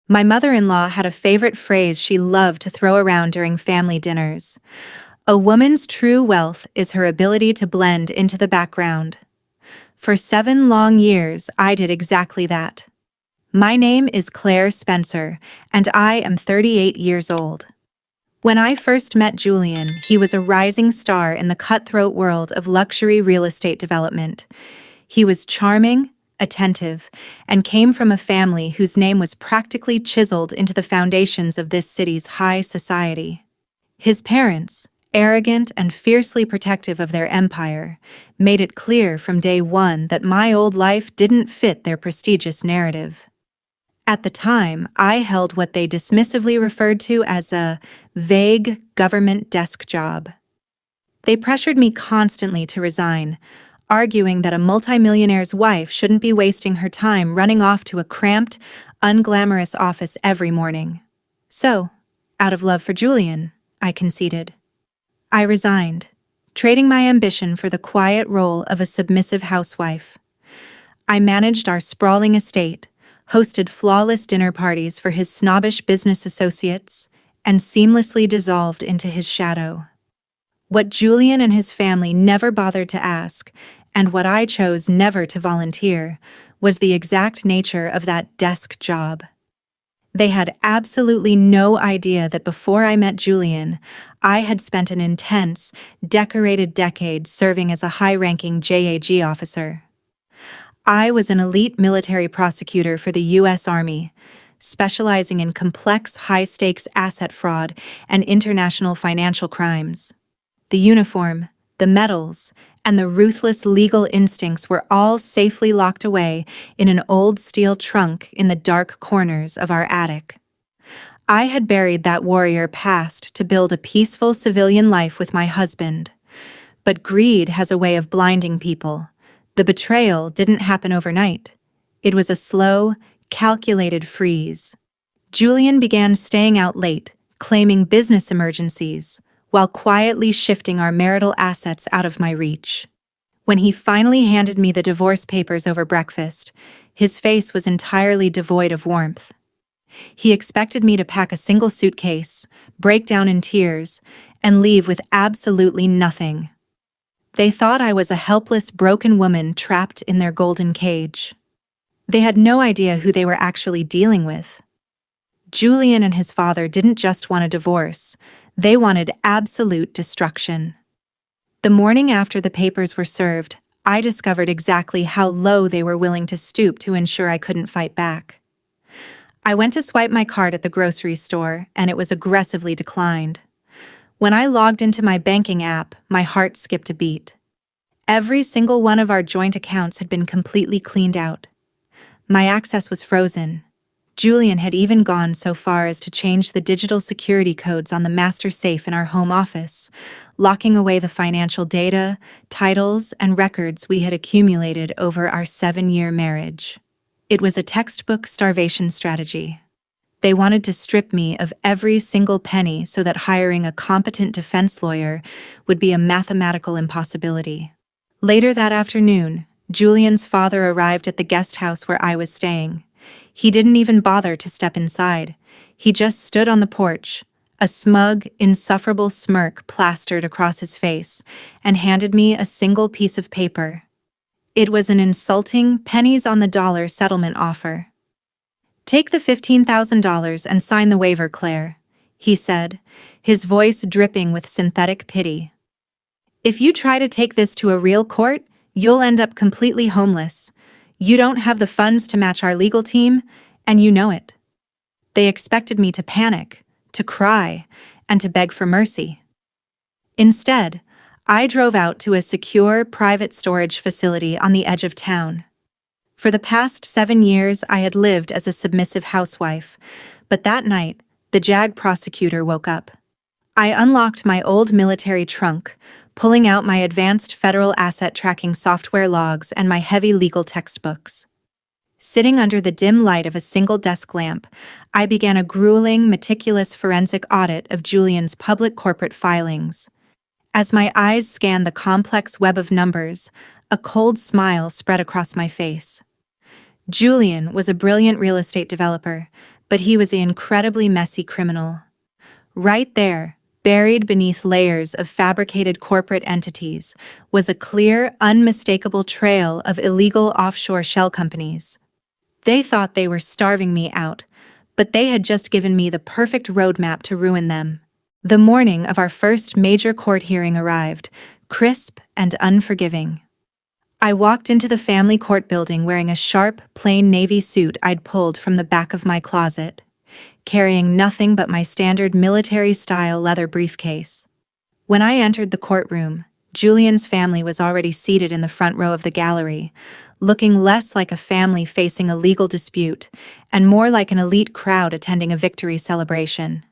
My mother-in-law had a favorite phrase she loved to throw around during family dinners. A woman's true wealth is her ability to blend into the background. For 7 long years, I did exactly that. My name is Claire Spencer, and I am 38 years old. When I first met Julian, he was a rising star in the cutthroat world of luxury real estate development. He was charming, attentive, and came from a family whose name was practically chiseled into the foundations of this city's high society. His parents, arrogant and fiercely protective of their empire, made it clear from day one that my old life didn't fit their prestigious narrative. At the time, I held what they dismissively referred to as a vague government desk job. They pressured me constantly to resign, arguing that a multimillionaire's wife shouldn't be wasting her time running off to a cramped, unglamorous office every morning. So, out of love for Julian, I conceded. I resigned, trading my ambition for the quiet role of a submissive housewife. I managed our sprawling estate, hosted flawless dinner parties for his snobbish business associates, and seamlessly dissolved into his shadow. What Julian and his family never bothered to ask, and what I chose never to volunteer, was the exact nature of that desk job. They had absolutely no idea that before I met Julian, I had spent an intense, decorated decade serving as a high-ranking JAG officer. I was an elite military prosecutor for the U.S. Army, specializing in complex, high-stakes asset fraud and international financial crimes. The uniform, the medals, and the ruthless legal instincts were all safely locked away in an old steel trunk in the dark corners of our attic. I had buried that warrior past to build a peaceful civilian life with my husband. But greed has a way of blinding people. The betrayal didn't happen overnight. It was a slow, calculated freeze. Julian began staying out late, claiming business emergencies, while quietly shifting our marital assets out of my reach. When he finally handed me the divorce papers over breakfast, his face was entirely devoid of warmth. He expected me to pack a single suitcase, break down in tears, and leave with absolutely nothing. They thought I was a helpless, broken woman trapped in their golden cage. They had no idea who they were actually dealing with. Julian and his father didn't just want a divorce, they wanted absolute destruction. The morning after the papers were served, I discovered exactly how low they were willing to stoop to ensure I couldn't fight back. I went to swipe my card at the grocery store, and it was aggressively declined. When I logged into my banking app, my heart skipped a beat. Every single one of our joint accounts had been completely cleaned out. My access was frozen. Julian had even gone so far as to change the digital security codes on the master safe in our home office, locking away the financial data, titles, and records we had accumulated over our 7-year marriage. It was a textbook starvation strategy. They wanted to strip me of every single penny so that hiring a competent defense lawyer would be a mathematical impossibility. Later that afternoon, Julian's father arrived at the guest house where I was staying. He didn't even bother to step inside. He just stood on the porch, a smug, insufferable smirk plastered across his face, and handed me a single piece of paper. It was an insulting, pennies-on-the-dollar settlement offer. "Take the $15,000 and sign the waiver, Claire," he said, his voice dripping with synthetic pity. "If you try to take this to a real court, you'll end up completely homeless. You don't have the funds to match our legal team, and you know it." They expected me to panic, to cry, and to beg for mercy. Instead, I drove out to a secure private storage facility on the edge of town. For the past 7 years, I had lived as a submissive housewife, but that night, the JAG prosecutor woke up. I unlocked my old military trunk, pulling out my advanced federal asset tracking software logs and my heavy legal textbooks. Sitting under the dim light of a single desk lamp, I began a grueling, meticulous forensic audit of Julian's public corporate filings. As my eyes scanned the complex web of numbers, a cold smile spread across my face. Julian was a brilliant real estate developer, but he was an incredibly messy criminal. Right there, buried beneath layers of fabricated corporate entities, was a clear, unmistakable trail of illegal offshore shell companies. They thought they were starving me out, but they had just given me the perfect roadmap to ruin them. The morning of our first major court hearing arrived, crisp and unforgiving. I walked into the family court building wearing a sharp, plain navy suit I'd pulled from the back of my closet, carrying nothing but my standard military-style leather briefcase. When I entered the courtroom, Julian's family was already seated in the front row of the gallery, looking less like a family facing a legal dispute and more like an elite crowd attending a victory celebration.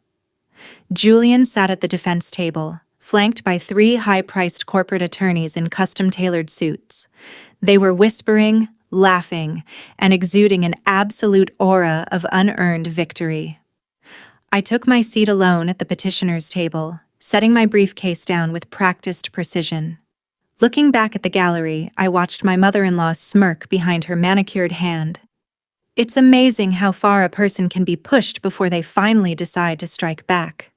Julian sat at the defense table, flanked by three high-priced corporate attorneys in custom-tailored suits. They were whispering, laughing, and exuding an absolute aura of unearned victory. I took my seat alone at the petitioner's table, setting my briefcase down with practiced precision. Looking back at the gallery, I watched my mother-in-law smirk behind her manicured hand. It's amazing how far a person can be pushed before they finally decide to strike back.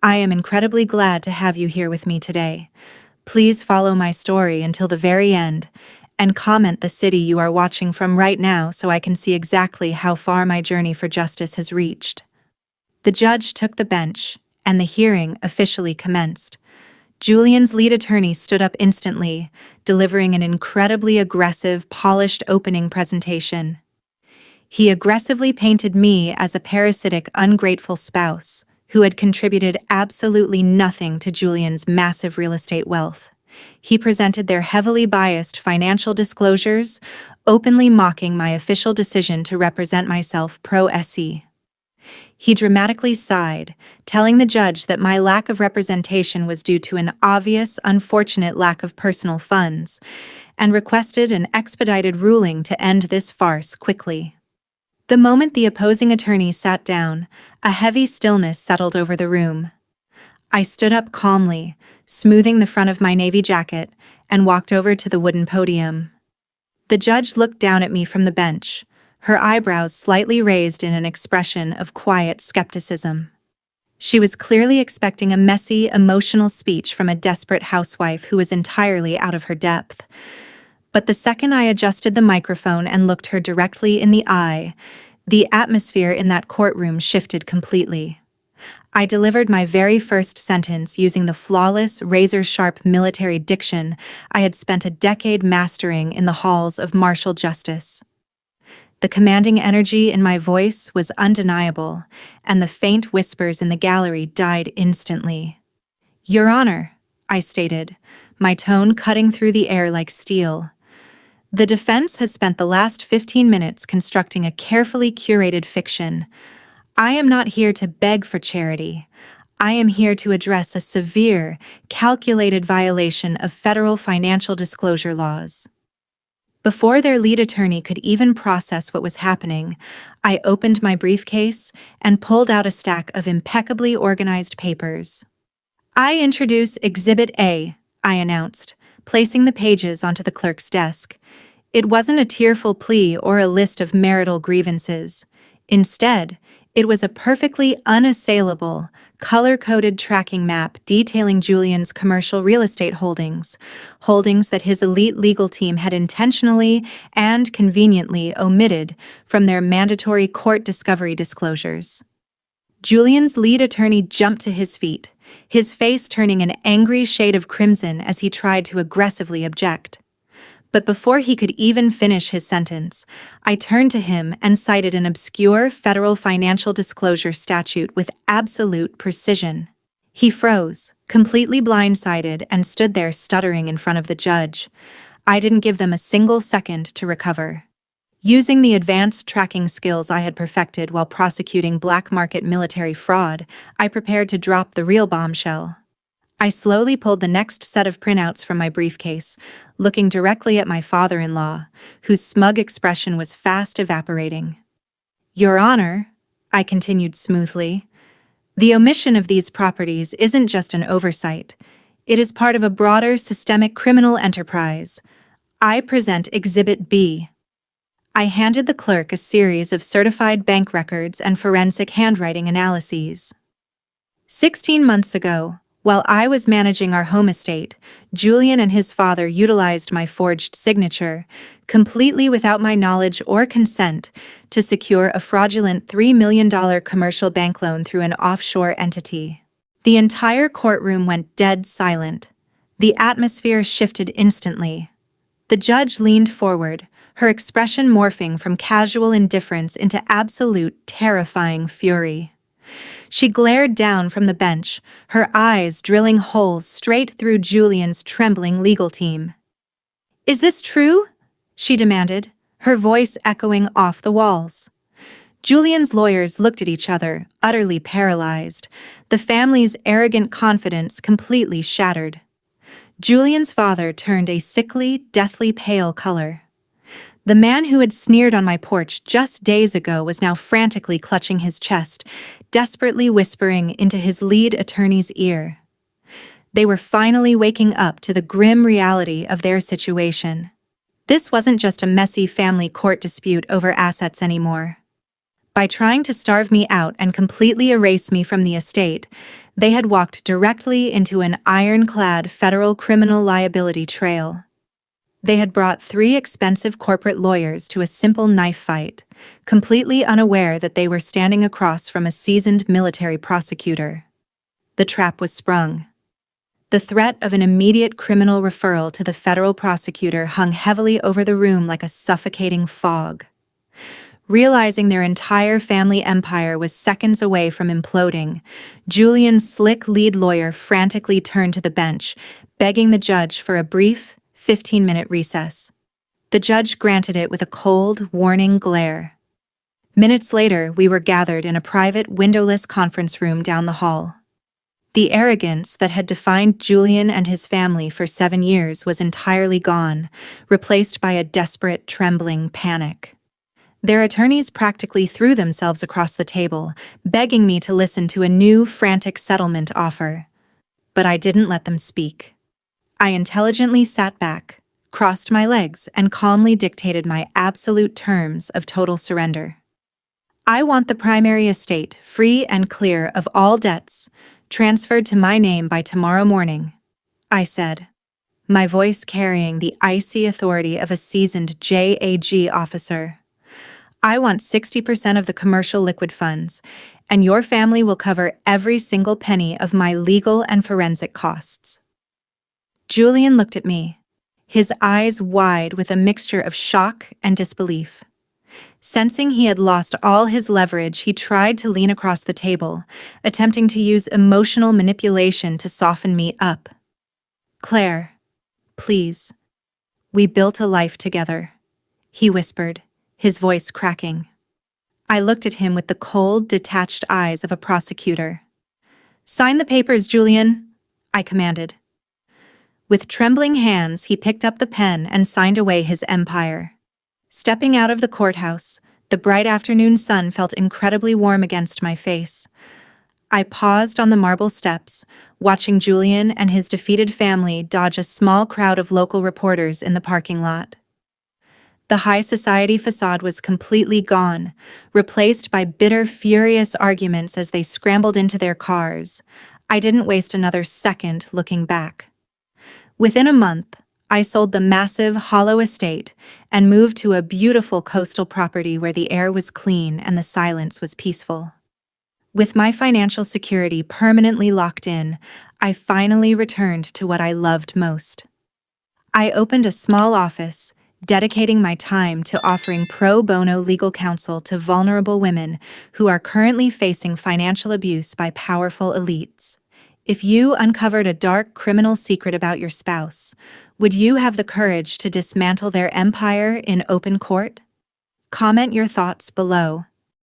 I am incredibly glad to have you here with me today. Please follow my story until the very end, and comment the city you are watching from right now so I can see exactly how far my journey for justice has reached. The judge took the bench, and the hearing officially commenced. Julian's lead attorney stood up instantly, delivering an incredibly aggressive, polished opening presentation. He aggressively painted me as a parasitic, ungrateful spouse who had contributed absolutely nothing to Julian's massive real estate wealth. He presented their heavily biased financial disclosures, openly mocking my official decision to represent myself pro se. He dramatically sighed, telling the judge that my lack of representation was due to an obvious, unfortunate lack of personal funds, and requested an expedited ruling to end this farce quickly. The moment the opposing attorney sat down, a heavy stillness settled over the room. I stood up calmly, smoothing the front of my navy jacket, and walked over to the wooden podium. The judge looked down at me from the bench, her eyebrows slightly raised in an expression of quiet skepticism. She was clearly expecting a messy, emotional speech from a desperate housewife who was entirely out of her depth. But the second I adjusted the microphone and looked her directly in the eye, the atmosphere in that courtroom shifted completely. I delivered my very first sentence using the flawless, razor-sharp military diction I had spent a decade mastering in the halls of martial justice. The commanding energy in my voice was undeniable, and the faint whispers in the gallery died instantly. "Your Honor," I stated, my tone cutting through the air like steel. "The defense has spent the last 15 minutes constructing a carefully curated fiction. I am not here to beg for charity. I am here to address a severe, calculated violation of federal financial disclosure laws." Before their lead attorney could even process what was happening, I opened my briefcase and pulled out a stack of impeccably organized papers. "I introduce Exhibit A," I announced, placing the pages onto the clerk's desk. It wasn't a tearful plea or a list of marital grievances. Instead, it was a perfectly unassailable, color-coded tracking map detailing Julian's commercial real estate holdings that his elite legal team had intentionally and conveniently omitted from their mandatory court discovery disclosures. Julian's lead attorney jumped to his feet, his face turning an angry shade of crimson as he tried to aggressively object. But before he could even finish his sentence, I turned to him and cited an obscure federal financial disclosure statute with absolute precision. He froze, completely blindsided, and stood there stuttering in front of the judge. I didn't give them a single second to recover. Using the advanced tracking skills I had perfected while prosecuting black market military fraud, I prepared to drop the real bombshell. I slowly pulled the next set of printouts from my briefcase, looking directly at my father-in-law, whose smug expression was fast evaporating. "Your Honor," I continued smoothly, "the omission of these properties isn't just an oversight. It is part of a broader systemic criminal enterprise. I present Exhibit B." I handed the clerk a series of certified bank records and forensic handwriting analyses. 16 months ago, while I was managing our home estate, Julian and his father utilized my forged signature, completely without my knowledge or consent, to secure a fraudulent $3 million commercial bank loan through an offshore entity. The entire courtroom went dead silent. The atmosphere shifted instantly. The judge leaned forward, her expression morphing from casual indifference into absolute, terrifying fury. She glared down from the bench, her eyes drilling holes straight through Julian's trembling legal team. "Is this true?" she demanded, her voice echoing off the walls. Julian's lawyers looked at each other, utterly paralyzed, the family's arrogant confidence completely shattered. Julian's father turned a sickly, deathly pale color. The man who had sneered on my porch just days ago was now frantically clutching his chest, desperately whispering into his lead attorney's ear. They were finally waking up to the grim reality of their situation. This wasn't just a messy family court dispute over assets anymore. By trying to starve me out and completely erase me from the estate, they had walked directly into an ironclad federal criminal liability trail. They had brought 3 expensive corporate lawyers to a simple knife fight, completely unaware that they were standing across from a seasoned military prosecutor. The trap was sprung. The threat of an immediate criminal referral to the federal prosecutor hung heavily over the room like a suffocating fog. Realizing their entire family empire was seconds away from imploding, Julian's slick lead lawyer frantically turned to the bench, begging the judge for a brief, 15-minute recess. The judge granted it with a cold, warning glare. Minutes later, we were gathered in a private, windowless conference room down the hall. The arrogance that had defined Julian and his family for 7 years was entirely gone, replaced by a desperate, trembling panic. Their attorneys practically threw themselves across the table, begging me to listen to a new, frantic settlement offer. But I didn't let them speak. I intelligently sat back, crossed my legs, and calmly dictated my absolute terms of total surrender. "I want the primary estate, free and clear of all debts, transferred to my name by tomorrow morning," I said, my voice carrying the icy authority of a seasoned JAG officer. "I want 60% of the commercial liquid funds, and your family will cover every single penny of my legal and forensic costs." Julian looked at me, his eyes wide with a mixture of shock and disbelief. Sensing he had lost all his leverage, he tried to lean across the table, attempting to use emotional manipulation to soften me up. "Claire, please. We built a life together," he whispered, his voice cracking. I looked at him with the cold, detached eyes of a prosecutor. "Sign the papers, Julian," I commanded. With trembling hands, he picked up the pen and signed away his empire. Stepping out of the courthouse, the bright afternoon sun felt incredibly warm against my face. I paused on the marble steps, watching Julian and his defeated family dodge a small crowd of local reporters in the parking lot. The high society facade was completely gone, replaced by bitter, furious arguments as they scrambled into their cars. I didn't waste another second looking back. Within a month, I sold the massive, hollow estate and moved to a beautiful coastal property where the air was clean and the silence was peaceful. With my financial security permanently locked in, I finally returned to what I loved most. I opened a small office, dedicating my time to offering pro bono legal counsel to vulnerable women who are currently facing financial abuse by powerful elites. If you uncovered a dark criminal secret about your spouse, would you have the courage to dismantle their empire in open court? Comment your thoughts below.